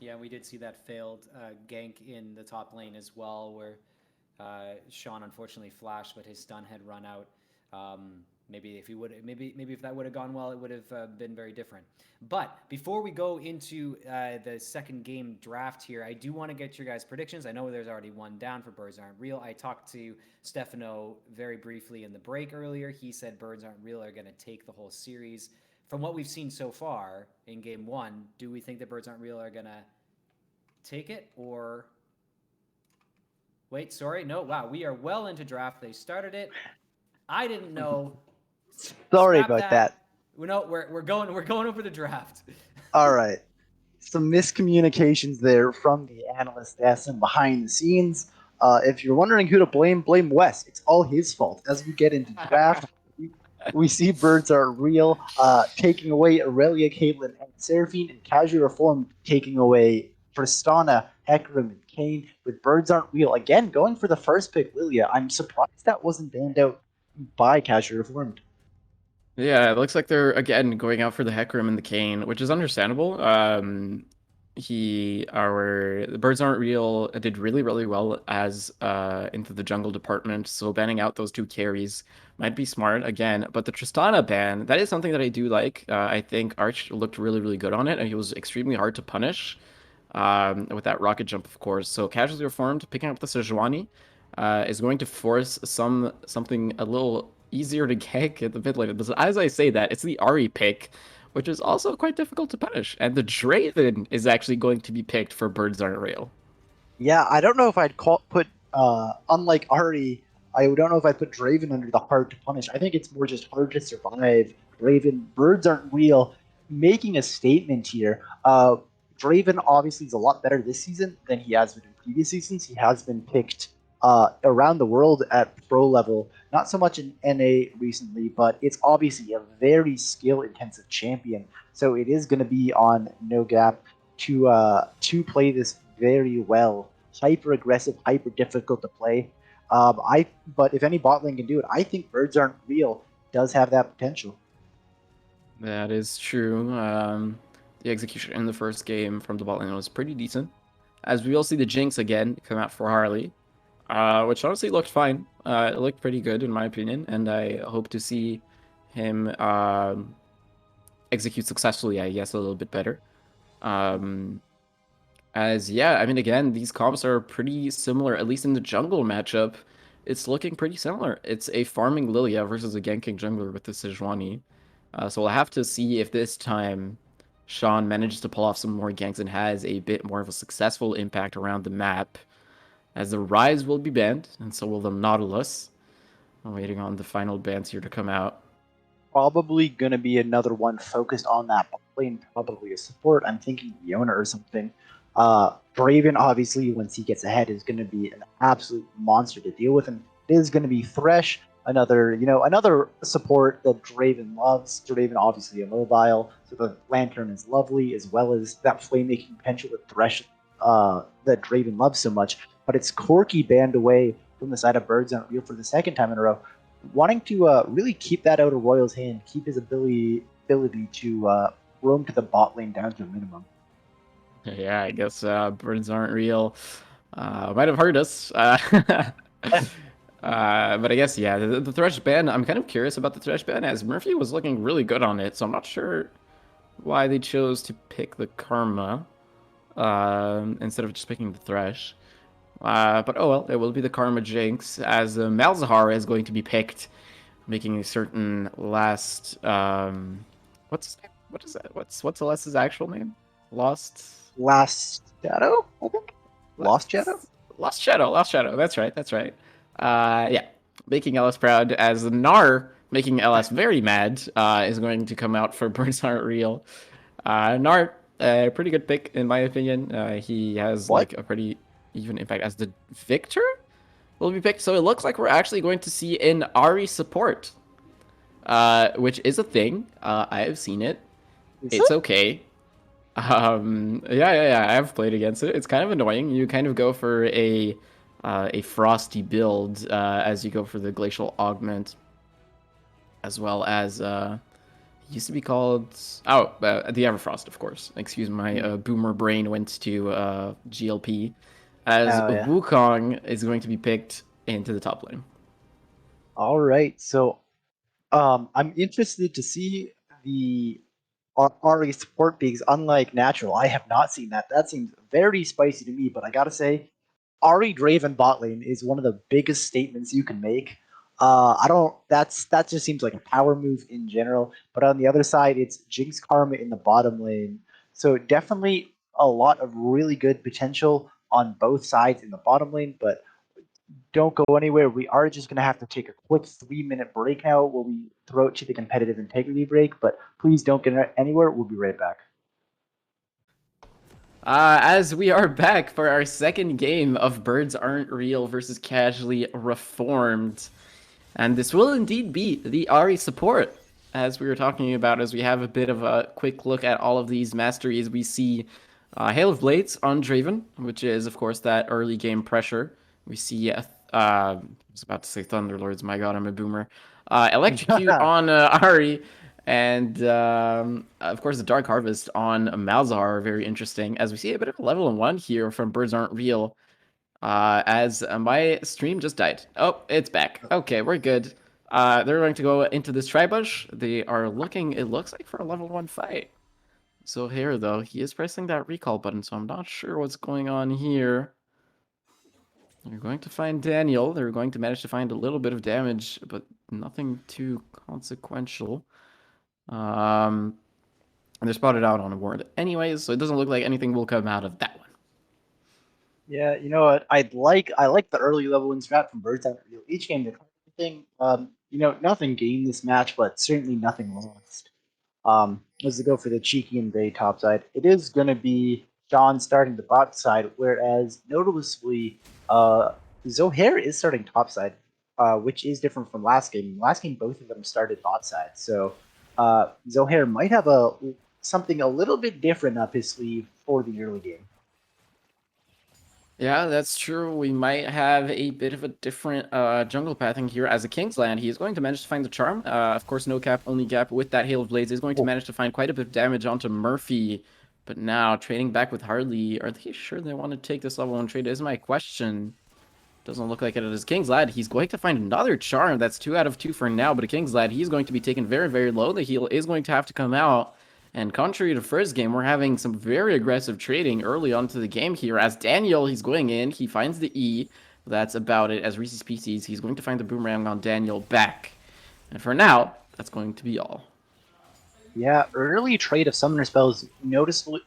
Yeah, we did see that failed gank in the top lane as well, where Sean unfortunately flashed, but his stun had run out. Maybe if he would, maybe if that would have gone well, it would have been very different. But before we go into the second game draft here, I do want to get your guys' predictions. I know there's already one down for Birds Aren't Real. I talked to Stefano very briefly in the break earlier. He said Birds Aren't Real are going to take the whole series. From what we've seen so far in game one, do we think that Birds Aren't Real are going to take it, or wait, sorry, no, wow, we are well into draft. They started it. I didn't know. Sorry Scrap about that. that. No, we're going over the draft. All right. Some miscommunications there from the analyst desk and behind the scenes. If you're wondering who to blame, blame Wes. It's all his fault. As we get into draft, we see Birds Are Real taking away Aurelia, Caitlyn, and Seraphine, and Casual Reform taking away Tristana, Hecarim, and Kane, with Birds Aren't Real again going for the first pick, Lilia. I'm surprised that wasn't banned out by Casual Reformed. Yeah, it looks like they're again going out for the Hecarim and the Kane, which is understandable. The Birds Aren't Real did really, really well as into the jungle department, so banning out those two carries might be smart again. But the Tristana ban, that is something that I do like. I think Arch looked really, really good on it, and he was extremely hard to punish with that rocket jump, of course. So casually reformed, picking up the Sejuani is going to force something a little easier to gank at the mid lane. As I say that, it's the Ari pick, which is also quite difficult to punish. And the Draven is actually going to be picked for Birds Aren't Real. Yeah, I don't know if put unlike Ari. I don't know if I put Draven under the hard to punish. I think it's more just hard to survive. Draven Birds Aren't Real, making a statement here. Draven obviously is a lot better this season than he has been in previous seasons. He has been picked around the world at pro level, not so much in NA recently, but it's obviously a very skill intensive champion. So it is going to be on No Gap to play this very well. Hyper aggressive, hyper difficult to play. But if any bot lane can do it, I think Birds Aren't Real does have that potential. That is true. The execution in the first game from the bot lane was pretty decent. As we will see the Jinx again come out for Harley, which honestly looked fine. It looked pretty good in my opinion, and I hope to see him execute successfully, I guess, a little bit better. Um, as yeah, I mean, again, these comps are pretty similar, at least in the jungle matchup. It's looking pretty similar. It's a farming Lilia versus a ganking jungler with the Sejuani. So we'll have to see if this time Sean manages to pull off some more ganks and has a bit more of a successful impact around the map. As the Rise will be banned, and so will the Nautilus. I'm waiting on the final bans here to come out. Probably going to be another one focused on that bot lane, probably a support. I'm thinking Leona or something. Draven, obviously, once he gets ahead, is going to be an absolute monster to deal with, and it is going to be Thresh, another support that Draven loves. Draven, obviously, a mobile, so the Lantern is lovely, as well as that flame-making potential that Thresh, that Draven loves so much. But it's Corky banned away from the side of Birds Aren't Real for the second time in a row, wanting to really keep that out of Royal's hand, keep his ability to roam to the bot lane down to a minimum. Yeah, I guess Birds Aren't Real might have hurt us. But I guess, yeah, the Thresh ban, I'm kind of curious about the Thresh ban, as Murphy was looking really good on it, so I'm not sure why they chose to pick the Karma instead of just picking the Thresh. But oh well, it will be the Karma Jinx, as Malzahar is going to be picked, making a certain last what is that? What's Celeste's actual name? Lost Last Shadow, I think. Lost Shadow. Lost Shadow. That's right. That's right. Yeah, making LS proud, as Nar making LS very mad is going to come out for Birds Aren't Real. Nar, a pretty good pick in my opinion. He has What? like a pretty even impact as the Victor will be picked. So it looks like we're actually going to see an Ari support, which is a thing. I have seen it. Is It's it? okay. Yeah. I have played against it. It's kind of annoying. You kind of go for a frosty build as you go for the glacial augment, as well as It used to be called the Everfrost, of course. Excuse my boomer brain went to GLP, as Oh yeah. Wukong is going to be picked into the top lane. All right. So I'm interested to see the Ari support because unlike natural, I have not seen that. That seems very spicy to me, but I gotta say, Ari Draven bot lane is one of the biggest statements you can make. I don't. That just seems like a power move in general. But on the other side, it's Jinx Karma in the bottom lane. So definitely a lot of really good potential on both sides in the bottom lane. But don't go anywhere. We are just going to have to take a quick 3-minute break now where we throw it to the competitive integrity break. But please don't get anywhere. We'll be right back. As we are back for our second game of Birds Aren't Real versus Casually Reformed. And this will indeed be the Ari support, as we were talking about, as we have a bit of a quick look at all of these masteries. We see Hail of Blades on Draven, which is, of course, that early game pressure. We see, I was about to say Thunderlords, my god, I'm a boomer. Electrocute on Ari, and of course, the Dark Harvest on Malzahar, very interesting, as we see a bit of a level 1 here from Birds Aren't Real. As my stream just died. Oh, it's back. Okay, we're good. They're going to go into this Tribush. They are looking, it looks like, for a level 1 fight. So here, though, he is pressing that recall button, so I'm not sure what's going on here. They're going to find Daniel. They're going to manage to find a little bit of damage, but nothing too consequential. And they're spotted out on a ward anyways, so it doesn't look like anything will come out of that one. Yeah, you know what? I like the early level win strat from Birds Eye Real. Each game they're thing. Nothing gained this match, but certainly nothing lost. Let's go for the cheeky and Gray top side. It is gonna be Sean starting the bot side, whereas noticeably Zohair is starting top side, which is different from last game. Last game both of them started bot side. So Zohair might have something a little bit different up his sleeve for the early game. Yeah, that's true. We might have a bit of a different jungle pathing here. As a Kingsland, he is going to manage to find the charm. Of course, no cap, only gap with that Hail of Blades is going to manage to find quite a bit of damage onto Murphy. But now, trading back with Harley, are they sure they want to take this level 1 trade is my question. Doesn't look like it is King's Lad. He's going to find another charm. That's 2 out of 2 for now, but a King's Lad, he's going to be taken very, very low. The heal is going to have to come out. And contrary to first game, we're having some very aggressive trading early on to the game here. As Daniel, he's going in. He finds the E. That's about it. As Reese's Pieces, he's going to find the boomerang on Daniel back. And for now, that's going to be all. Yeah, early trade of summoner spells noticeably,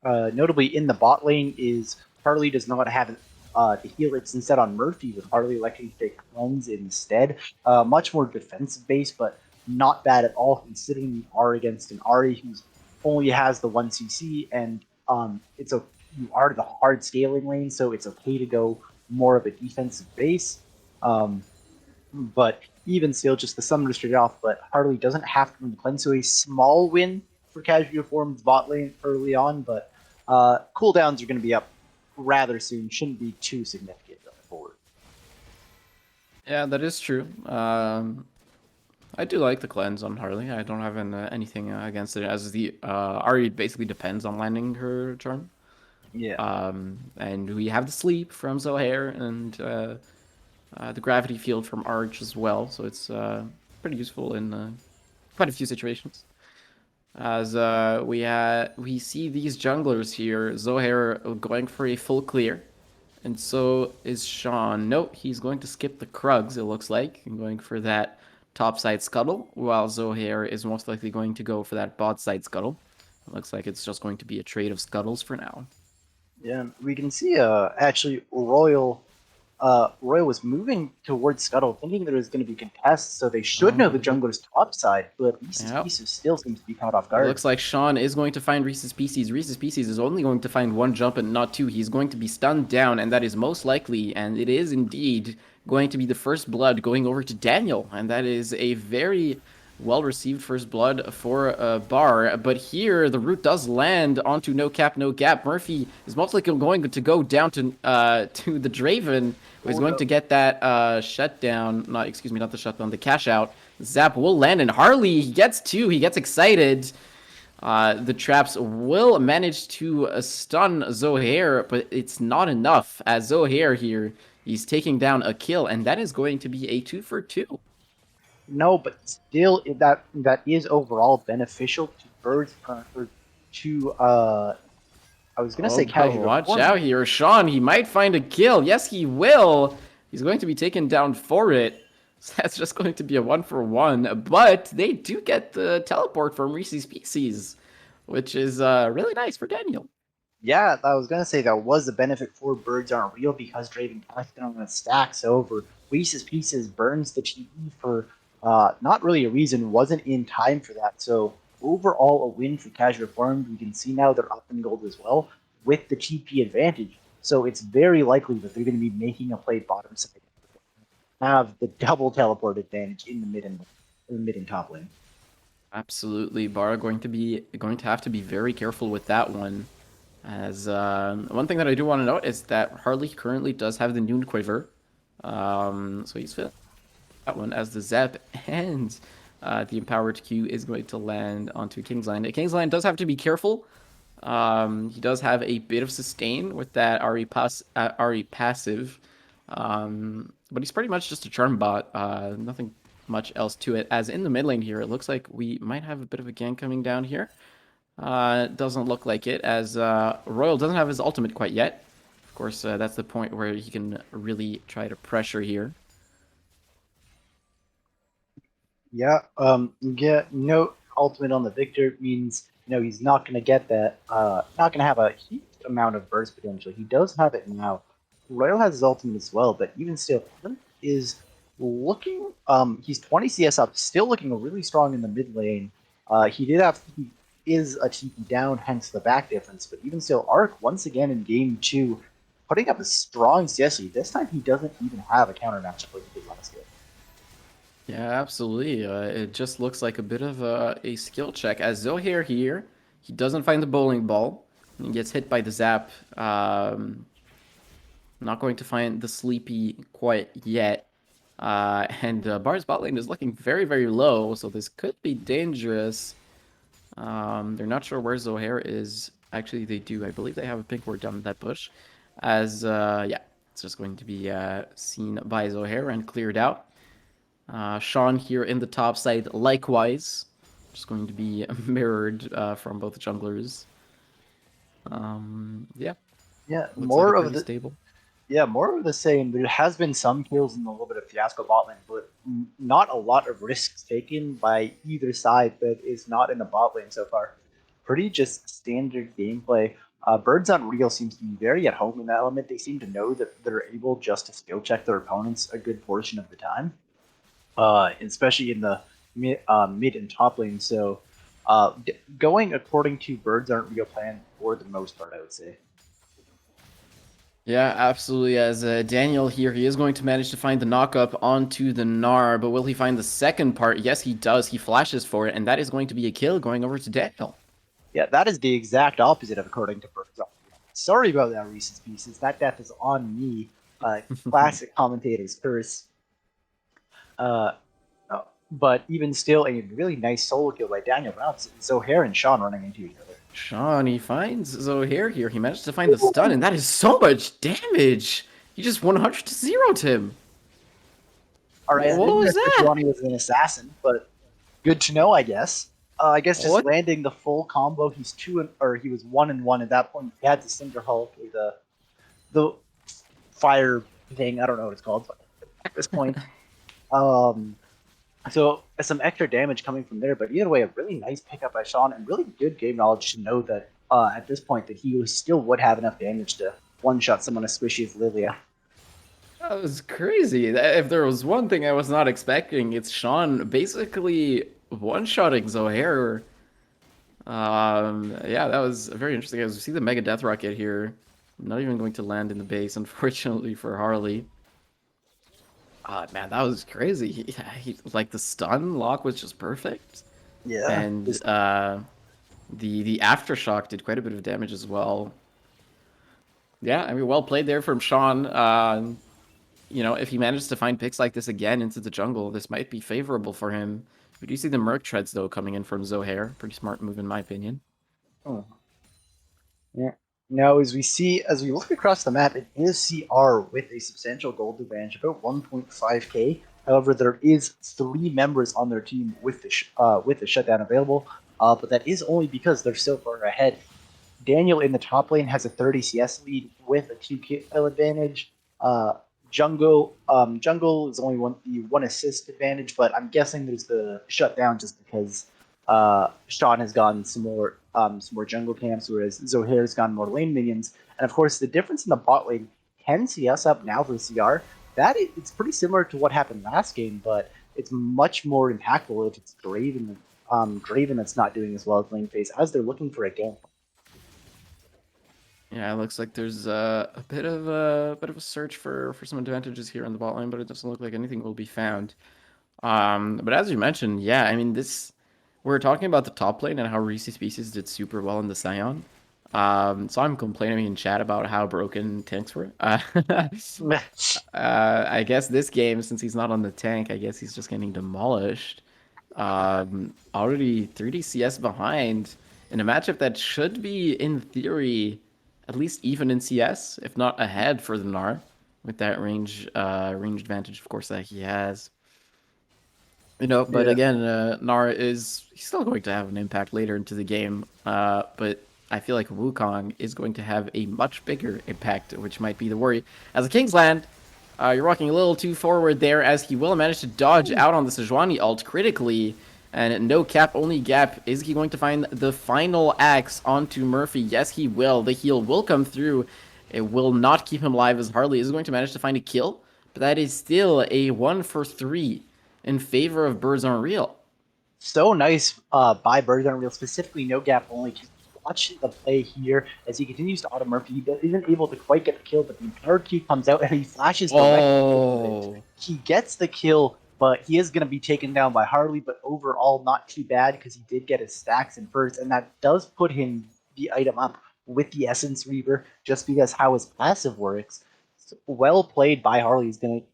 notably in the bot lane is Harley does not have the heal. It's instead on Murphy with Harley electing to take cleanse instead. Much more defensive based, but not bad at all considering you are against an Ari who only has the 1 CC and you are the hard scaling lane, so it's okay to go more of a defensive base. But even still, just the summoner straight off. But Harley doesn't have to win the cleanse, so a small win for Casual Reformed's bot lane early on. But cooldowns are going to be up rather soon. Shouldn't be too significant going forward. Yeah, that is true. I do like the cleanse on Harley. I don't have anything against it, as the Ari basically depends on landing her charm. Yeah. And we have the sleep from Zohair and the gravity field from Arch as well, so it's pretty useful in quite a few situations. As we see these junglers here, Zohair going for a full clear, and so is Sean. Nope, he's going to skip the Krugs, it looks like, and going for that topside scuttle, while Zohair is most likely going to go for that bot side scuttle. It looks like it's just going to be a trade of scuttles for now. Yeah, we can see actually Royal was moving towards Scuttle, thinking there was going to be contests, so they should know the jungler's top side, but Reese's Pieces still seems to be caught off guard. It looks like Sean is going to find Reese's Pieces. Reese's Pieces is only going to find 1 jump and not 2. He's going to be stunned down, and that is most likely, and it is indeed, going to be the first blood going over to Daniel, and that is a very well-received first blood for Bar. But here, the root does land onto no cap, no gap. Murphy is most likely going to go down to the Draven, who is going to get that shutdown. Not the shutdown, the cash out. Zap will land, and Harley, he gets two. He gets excited. The traps will manage to stun Zohair, but it's not enough, as Zohair here, he's taking down a kill, and that is going to be a 2 for 2. No, but still, that is overall beneficial to Birds or to I was gonna Oh, say but casual watch performance. out here. Sean, he might find a kill. Yes, he will. He's going to be taken down for it. So that's just going to be a 1-for-1. But they do get the teleport from Reese's Pieces, which is really nice for Daniel. Yeah, I was gonna say that was the benefit for Birds Aren't Real because Draven passed on the stacks over. Reese's Pieces burns the TE for not really a reason, wasn't in time for that. So overall, a win for Casual Farm. We can see now they're up in gold as well with the TP advantage. So it's very likely that they're going to be making a play bottom side, have the double teleport advantage in the mid and top lane. Absolutely, Bara going to have to be very careful with that one. As one thing that I do want to note is that Harley currently does have the Noon Quiver, so he's fit that one as the Zap and the Empowered Q is going to land onto Kingsline. Kingsline does have to be careful. He does have a bit of sustain with that RE passive, but he's pretty much just a charm bot. Nothing much else to it. As in the mid lane here, it looks like we might have a bit of a gank coming down here. It doesn't look like it, as Royal doesn't have his ultimate quite yet. Of course, that's the point where he can really try to pressure here. Yeah, get no ultimate on the Victor means he's not gonna get that. Not gonna have a huge amount of burst potential. He does have it now. Royal has his ultimate as well, but even still, Flint is looking. He's 20 CS up, still looking really strong in the mid lane. He is a TP down, hence the back difference. But even still, Arc once again in game 2, putting up a strong CS lead. This time he doesn't even have a counter matchup like he did last game. Yeah, absolutely. It just looks like a bit of a skill check. As Zohair here, he doesn't find the bowling ball. He gets hit by the Zap. Not going to find the Sleepy quite yet. And Bar's bot lane is looking very, very low, so this could be dangerous. They're not sure where Zohair is. Actually, they do. I believe they have a pink ward down in that bush. As, yeah, it's just going to be seen by Zohair and cleared out. Sean here in the top side, likewise. Just going to be mirrored from both junglers. Yeah. Yeah, Looks more like a of pretty the stable. Yeah, more of the same. There has been some kills and a little bit of fiasco bot lane, but not a lot of risks taken by either side that is not in the bot lane so far. Pretty just standard gameplay. Birds on Real seems to be very at home in that element. They seem to know that they're able just to skill check their opponents a good portion of the time, especially in the mid and top lane. So going according to Birds Aren't Real plan for the most part, I would say. Yeah, absolutely. As Daniel here, he is going to manage to find the knock-up onto the Gnar, but will he find the second part? Yes, he does. He flashes for it, and that is going to be a kill going over to Daniel. Yeah, that is the exact opposite of according to Birds. Sorry about that, Reese's Pieces. That death is on me. Classic commentator's curse. But even still, a really nice solo kill by Daniel Brown. Zohair and Sean running into each other. Sean, he finds Zohair here. He managed to find the stun, and that is so much damage. He just 100 to 0'd him. All right, What was that? Johnny was an assassin, but good to know, I guess. I guess just What? landing the full combo. He was 1-1 at that point. He had the Cinder Hulk with the fire thing. I don't know what it's called, but at this point, so some extra damage coming from there. But either way, a really nice pickup by Sean and really good game knowledge to know that at this point that he still would have enough damage to one-shot someone as squishy as Lilia. That was crazy. If there was one thing I was not expecting, it's Sean basically one-shotting Zohair. Yeah, that was very interesting. As we see the Mega Death Rocket here, not even going to land in the base, unfortunately for Harley. Man, that was crazy. Like the stun lock was just perfect, Yeah, and the aftershock did quite a bit of damage as well. Yeah, I mean, well played there from Sean. if he manages to find picks like this again into the jungle, this might be favorable for him. We do see the Merc Treads, though, coming in from Zohair. Pretty smart move, in my opinion. Oh. Yeah. Now, as we look across the map, it is CR with a substantial gold advantage, about 1.5k. However, there is 3 members on their team with the shutdown available, but that is only because they're so far ahead. Daniel in the top lane has a 30 CS lead with a 2 kill advantage. Jungle is only the 1 assist advantage, but I'm guessing there's the shutdown just because Sean has gone some more jungle camps, whereas Zohair's gone more lane minions. And of course, the difference in the bot lane, 10 CS up now for CR. It's pretty similar to what happened last game, but it's much more impactful if it's Draven that's not doing as well as lane phase, as they're looking for a gank. Yeah, it looks like there's a bit of a search for some advantages here on the bot lane, but it doesn't look like anything will be found. But as you mentioned, yeah, I mean we're talking about the top lane and how Reese's Pieces did super well in the Scion. So I'm complaining in chat about how broken tanks were. I guess this game, since he's not on the tank, I guess he's just getting demolished. Already 3D CS behind in a matchup that should be, in theory, at least even in CS, if not ahead for the Gnar, with that range advantage, of course, that he has. But Yeah. again, Gnar he's still going to have an impact later into the game. But I feel like Wukong is going to have a much bigger impact, which might be the worry. As a Kingsland, you're walking a little too forward there, as he will manage to dodge out on the Sejuani ult critically. And no cap, only gap. Is he going to find the final axe onto Murphy? Yes, he will. The heal will come through. It will not keep him alive, as Harley is going to manage to find a kill. But that is still a 1 for 3 in favor of Birds Aren't Real. So nice by Birds Aren't Real, specifically no gap only. Watch the play here as he continues to auto Murphy. He isn't able to quite get the kill, but the power Q comes out and he flashes directly. He gets the kill, but he is going to be taken down by Harley, but overall not too bad because he did get his stacks in first, and that does put him the item up with the Essence Reaver, just because how his passive works. So well played by Harley. He's going to,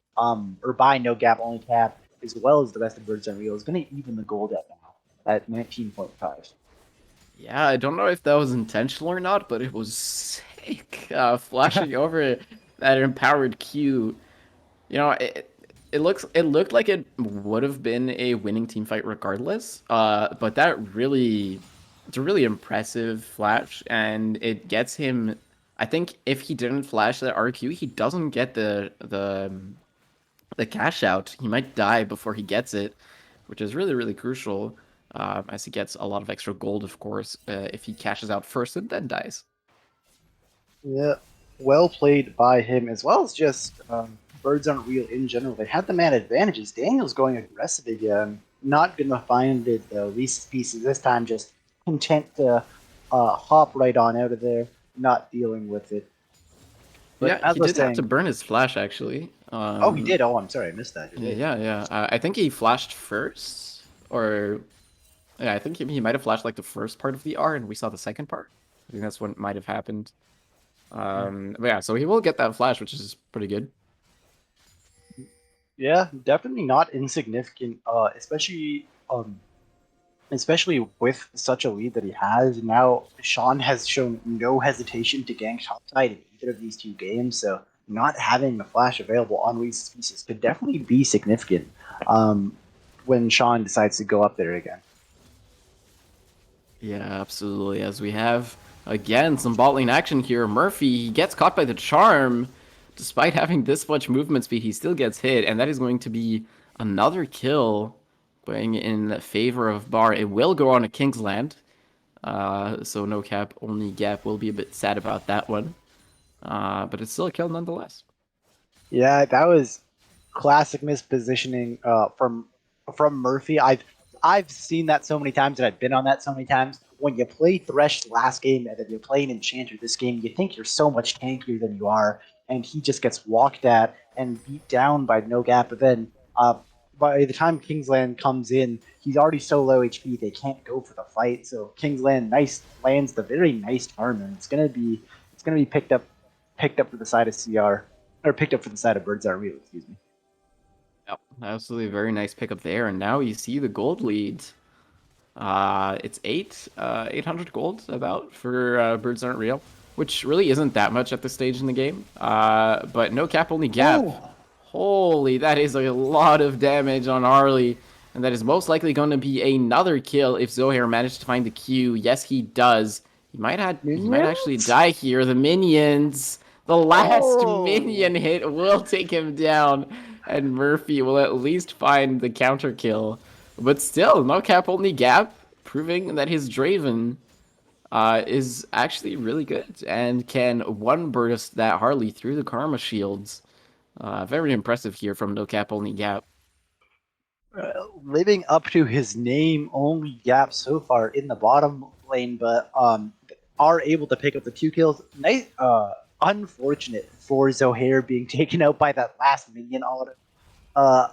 or by No Gap Only Cap, as well as the rest of Birds Aren't Real, is going to even the gold at now at 19.5. Yeah, I don't know if that was intentional or not, but it was sick. Flashing over that empowered Q. It looked like it would have been a winning team fight regardless. But it's a really impressive flash, and it gets him. I think if he didn't flash that RQ, he doesn't get the cash out. He might die before he gets it, which is really, really crucial, as he gets a lot of extra gold, of course, if he cashes out first and then dies. Yeah, well played by him, as well as just Birds Aren't Real in general. They had the man advantages. Daniel's going aggressive again. Not going to find it, the Reese's Pieces this time, just content to hop right on out of there, not dealing with it. But Yeah, as he I was did have to saying, burn his flash, actually. oh, he did. Oh, I'm sorry, I missed that. Yeah. I think he flashed first, or yeah, I think he might have flashed like the first part of the R, and we saw the second part. I think that's what might have happened. But yeah, so he will get that flash, which is pretty good. Yeah, definitely not insignificant, especially with such a lead that he has. Now, Sean has shown no hesitation to gank topside in either of these 2 games, so not having the flash available on Reese's Pieces could definitely be significant when Sean decides to go up there again. Yeah, absolutely. As we have, again, some bot lane action here. Murphy, he gets caught by the charm. Despite having this much movement speed, he still gets hit, and that is going to be another kill going in favor of Bar. It will go on to Kingsland. So no cap, only gap. Will be a bit sad about that one. But it's still a kill nonetheless. Yeah, that was classic mispositioning from Murphy. I've seen that so many times, and I've been on that so many times. When you play Thresh last game and then you play an Enchanter this game, you think you're so much tankier than you are, and he just gets walked at and beat down by no gap. But then by the time Kingsland comes in, he's already so low HP they can't go for the fight. So Kingsland lands the very nice charm, and it's gonna be picked up for the side of CR. or picked up for the side of Birds Aren't Real. Excuse me. Yep, absolutely very nice pickup there. And now you see the gold lead. It's 800 gold about for Birds Aren't Real, which really isn't that much at this stage in the game. But no cap, only gap. Oh, Holy, that is a lot of damage on Harley. And that is most likely going to be another kill if Zohair managed to find the Q. Yes, he does. He might actually minions! die here. The minions. The last Oh, minion hit will take him down. And Murphy will at least find the counter kill. But still, no cap, only gap. Proving that his Draven is actually really good and can one burst that Harley through the Karma shields. Very impressive here from No Cap Only Gap. living up to his name, only gap so far in the bottom lane, but are able to pick up the 2 kills. Nice, unfortunate for Zohair being taken out by that last minion auto. Uh,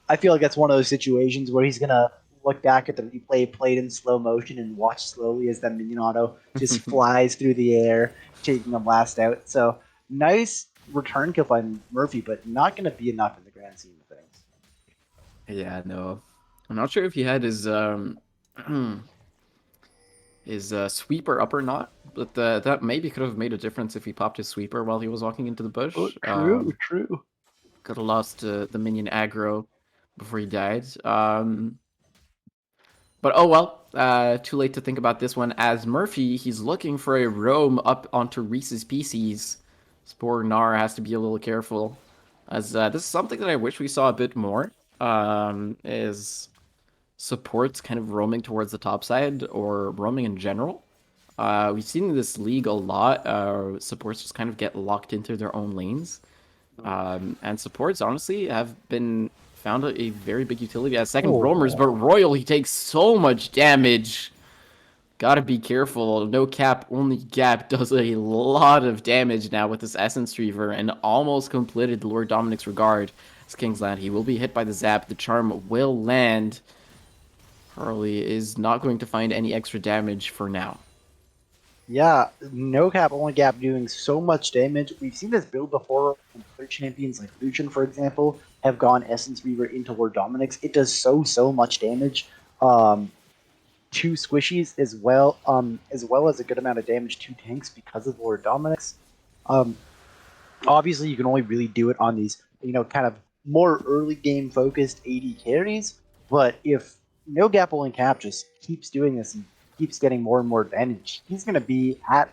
I feel like that's one of those situations where he's gonna look back at the replay played in slow motion and watch slowly as that minion auto just flies through the air, taking him last out. So nice return kill by Murphy, but not gonna be enough in the grand scheme of things. Yeah, no. I'm not sure if he had his his sweeper up or not, but that maybe could have made a difference if he popped his sweeper while he was walking into the Oh, bush. true. Could have lost the minion aggro before he died. But oh well, too late to think about this one. As Murphy, he's looking for a roam up onto Reese's Pieces. Spore Gnar has to be a little careful, as this is something that I wish we saw a bit more. Is supports kind of roaming towards the top side or roaming in general. We've seen in this league a lot. Supports just kind of get locked into their own lanes. And supports, honestly, have been found a very big utility as second roamers, but Oh, Royal, he takes so much damage. Gotta be careful. No cap, only gap does a lot of damage now with this Essence Reaver and almost completed Lord Dominic's Regard. As Kingsland, he will be hit by the zap. The charm will land. Harley is not going to find any extra damage for now. yeah, no cap, only gap doing so much damage. We've seen this build before. Other champions like Lucian, for example, have gone Essence Reaver into Lord Dominic's. It does so much damage. Um, 2 squishies as well as a good amount of damage to tanks because of Lord Dominic's. Um, Obviously, you can only really do it on these, kind of more early game focused AD carries. But if no gap only cap just keeps doing this and keeps getting more and more advantage, he's going to be at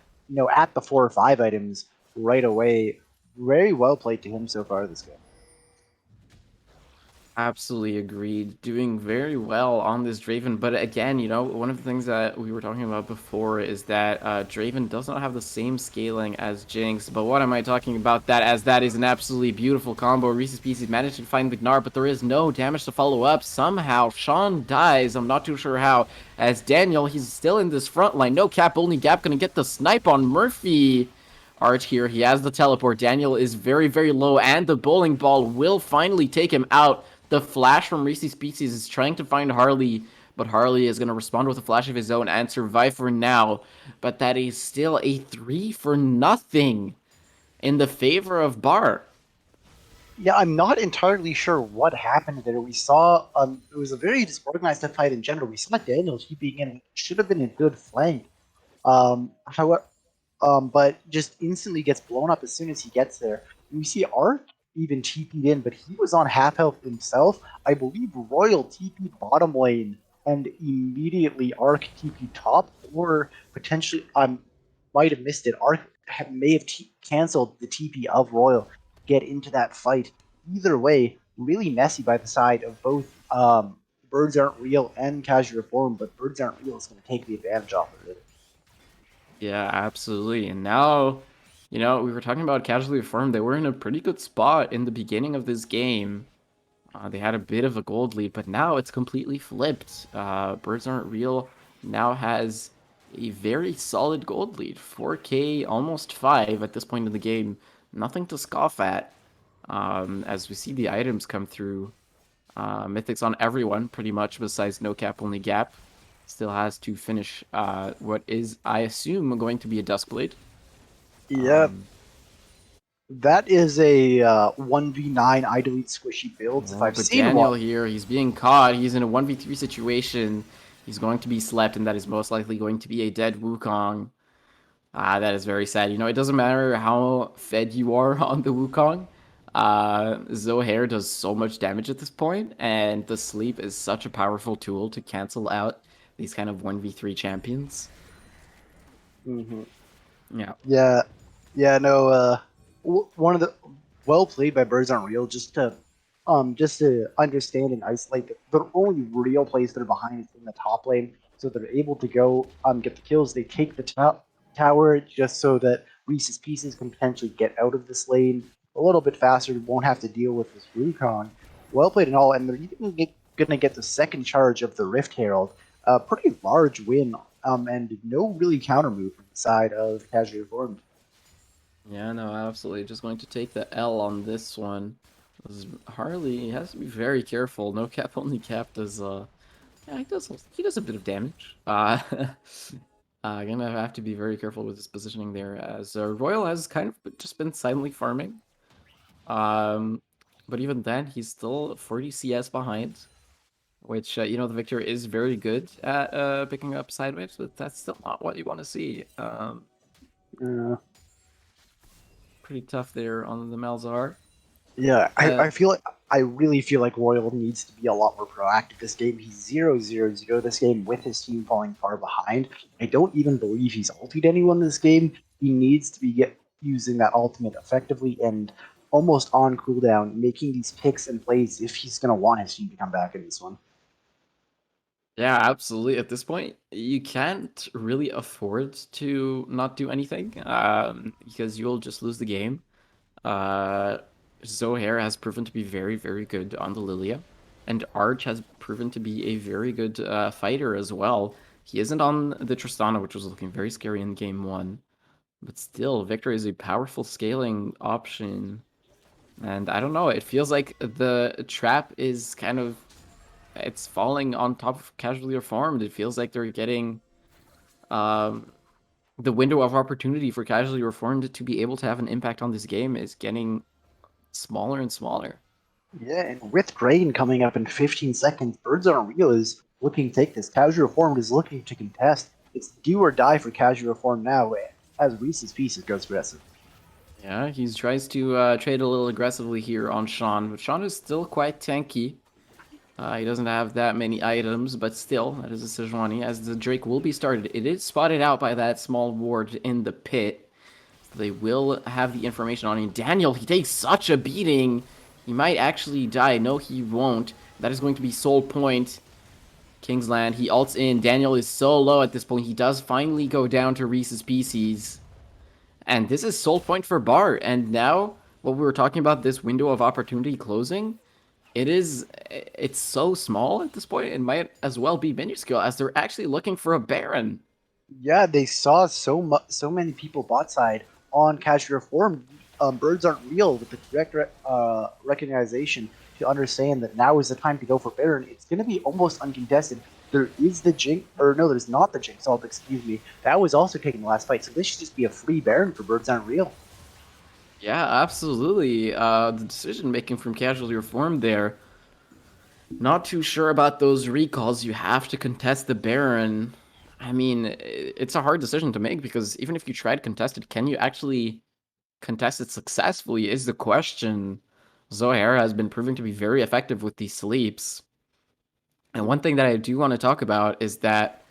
the 4 or 5 items right away. Very well played to him so far this game. Absolutely agreed. Doing very well on this Draven. But again, one of the things that we were talking about before is that Draven does not have the same scaling as Jinx. But what am I talking about? That is an absolutely beautiful combo. Reese's Pieces managed to find the Gnar, but there is no damage to follow up. Somehow, Sean dies. I'm not too sure how. As Daniel, he's still in this front line. No cap, only gap. Gonna get the snipe on Murphy. Art here. He has the teleport. Daniel is very low, and the bowling ball will finally take him out. The flash from Reese's Pieces is trying to find Harley, but Harley is going to respond with a flash of his own and survive for now. But that is still a 3-for-0 in the favor of Bar. Yeah, I'm not entirely sure what happened there. We saw it was a very disorganized fight in general. We saw Daniel keeping in, should have been a good flank. However, but just instantly gets blown up as soon as he gets there. And we see Ark even TP'd in, but he was on half health himself. I believe Royal TP'd bottom lane and immediately Ark TP'd top, or potentially might have missed it. Ark may have canceled the TP of Royal, get into that fight. Either way, really messy by the side of both Birds Aren't Real and Casual Reform, but Birds Aren't Real is going to take the advantage off of it. Yeah, absolutely. And now, we were talking about Casually Affirmed. They were in a pretty good spot in the beginning of this game. They had a bit of a gold lead, but now it's completely flipped. Birds Aren't Real now has a very solid gold lead. 4K, almost 5 at this point in the game. Nothing to scoff at. As we see the items come through. Mythics on everyone, pretty much, besides No Cap, Only Gap. Still has to finish what is, I assume, going to be a Duskblade. Yeah, That is a 1v9 I delete squishy builds if Oh, I've but seen Daniel one. here, he's being caught. He's in a 1v3 situation. He's going to be slept, and that is most likely going to be a dead Wukong. Ah, that is very sad. You know, it doesn't matter how fed you are on the Wukong. Zohair does so much damage at this point, and the sleep is such a powerful tool to cancel out these kind of 1v3 champions. Hmm. Yeah. Yeah, yeah, no. One of the well played by Birds Aren't Real, just to understand and isolate the only real place they're behind is in the top lane, so they're able to go get the kills. They take the tower just so that Reese's Pieces can potentially get out of this lane a little bit faster. Won't have to deal with this Wukong. Well played and all, and they're even gonna get the second charge of the Rift Herald. A pretty large win, and no really counter move from the side of Casually Reformed. Yeah, no, absolutely. Just going to take the L on this one. Harley has to be very careful. No cap, only cap does yeah, he does a bit of damage. Gonna have to be very careful with his positioning there, as Royal has kind of just been silently farming. Um, but even then, he's still 40 CS behind, which you know, the Victor is very good at picking up sideways, but that's still not what you want to see. Uh, Pretty tough there on the Malzahar. yeah, Uh, I feel like I really feel like Royal needs to be a lot more proactive this game. He's 0-0-0 this game with his team falling far behind. I don't even believe he's ultied anyone this game. He needs to be using that ultimate effectively and almost on cooldown, making these picks and plays if he's going to want his team to come back in this one. Yeah, absolutely. At this point, you can't really afford to not do anything, because you'll just lose the game. Uh, Zohair has proven to be very, very good on the Lilia, and Arch has proven to be a very good fighter as well. He isn't on the Tristana, which was looking very scary in game one, but still, Victor is a powerful scaling option. And I don't know, it feels like the trap is kind of it's falling on top of Casually Reformed. It feels like they're getting um, the window of opportunity for Casually Reformed to be able to have an impact on this game is getting smaller and smaller. Yeah, and with Drain coming up in 15 seconds, Birds on a Reel is looking to take this. Casual Reformed is looking to contest. It's do or die for Casual Reformed now as Reese's Pieces goes aggressive. Yeah, he tries to trade a little aggressively here on Sean, but Sean is still quite tanky. He doesn't have that many items, but still, that is a Sejuani, as the Drake will be started. It is spotted out by that small ward in the pit. So they will have the information on him. Daniel, he takes such a beating. He might actually die. No, he won't. That is going to be Soul Point. Kingsland, he ults in. Daniel is so low at this point. He does finally go down to Reese's Pieces. And this is Soul Point for Bar. And now, what we were talking about, this window of opportunity closing, it's so small at this point, it might as well be minuscule, as they're actually looking for a Baron. Yeah, they saw so many people bot side on Casual Reformed. Birds aren't real with the correct recognition to understand that now is the time to go for Baron. It's going to be almost uncontested. There is the Jinx, or no, there's not the Jinx. Excuse me. That was also taking the last fight, so this should just be a free Baron for Birds aren't real. Yeah, absolutely. The decision making from Casually Reformed there. Not too sure about those recalls. You have to contest the Baron. I mean, it's a hard decision to make because even if you try to contest it, can you actually contest it successfully is the question. Zohair has been proving to be very effective with these sleeps. And one thing that I do want to talk about is that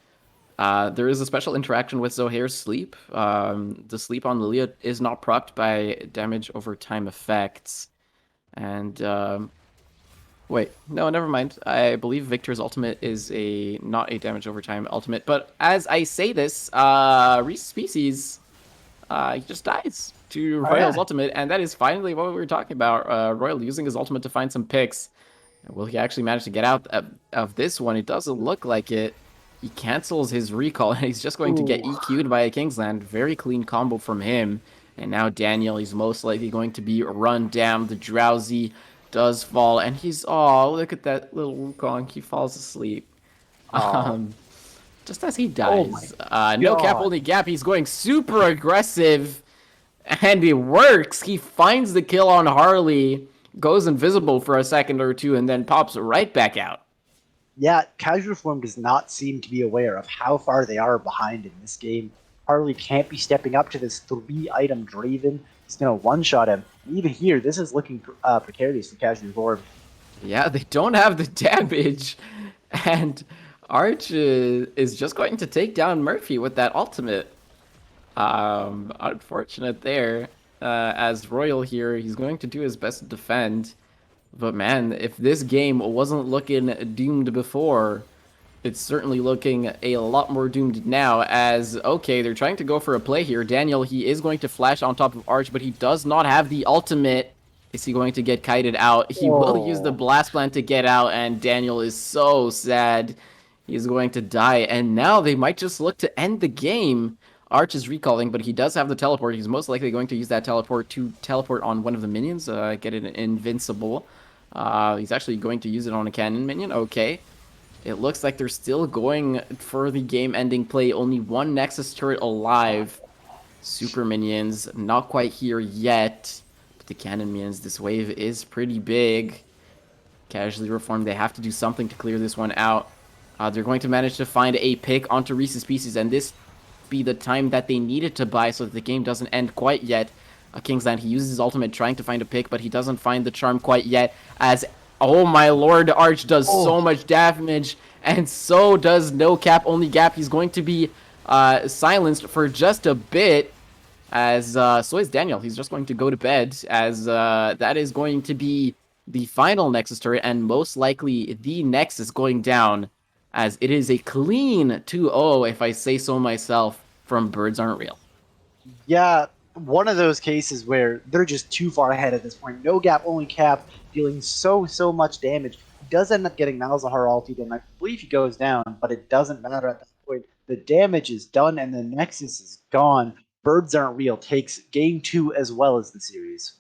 there is a special interaction with Zohair's sleep. The sleep on Lilia is not procced by damage over time effects. And wait, no, never mind. I believe Victor's ultimate is not a damage over time ultimate. But as I say this, Reese Species he just dies to Oh Royal's yeah. ultimate, and that is finally what we were talking about. Royal using his ultimate to find some picks. Will he actually manage to get out of this one? It doesn't look like it. He cancels his recall, and he's just going to get Ooh. EQ'd by a Kingsland. Very clean combo from him. And now Daniel, he's most likely going to be run down. The Drowsy does fall, and he's, oh, look at that little Wukong. He falls asleep. Oh. Um, just as he Oh my dies. No cap, god. only gap. He's going super aggressive. And it works. He finds the kill on Harley, goes invisible for a second or two, and then pops right back out. Yeah, Casual Form does not seem to be aware of how far they are behind in this game. Harley can't be stepping up to this 3-item Draven. He's going to one-shot him. And even here, this is looking precarious for Casual Form. Yeah, they don't have the damage. And Arch is just going to take down Murphy with that ultimate. Unfortunate there. As Royal here, he's going to do his best to defend. But man, if this game wasn't looking doomed before, it's certainly looking a lot more doomed now. As, okay, they're trying to go for a play here. Daniel, he is going to flash on top of Arch, but he does not have the ultimate. Is he going to get kited out? He will use the blast plan to get out, and Daniel is so sad. He's going to die, and now they might just look to end the game. Arch is recalling, but he does have the teleport. He's most likely going to use that teleport to teleport on one of the minions, get it invincible. He's actually going to use it on a cannon minion. Okay. It looks like they're still going for the game-ending play. Only one Nexus turret alive. Super minions, not quite here yet. But the cannon minions, this wave is pretty big. Casually reformed, they have to do something to clear this one out. They're going to manage to find a pick onto Reese's Pieces, and this be the time that they needed to buy so that the game doesn't end quite yet. Kingsland, he uses his ultimate trying to find a pick, but he doesn't find the charm quite yet, as, oh my lord, Arch does so much damage, and so does No Cap, Only Gap. He's going to be silenced for just a bit, as so is Daniel. He's just going to go to bed, as that is going to be the final Nexus turret, and most likely the Nexus going down, as it is a clean 2-0, if I say so myself, from Birds Aren't Real. Yeah, one of those cases where they're just too far ahead at this point. No Gap, Only Cap, dealing so much damage. He does end up getting Malzahar ulted, and I believe he goes down, but it doesn't matter at that point. The damage is done, and the Nexus is gone. Birds Aren't Real takes game 2 as well as the series.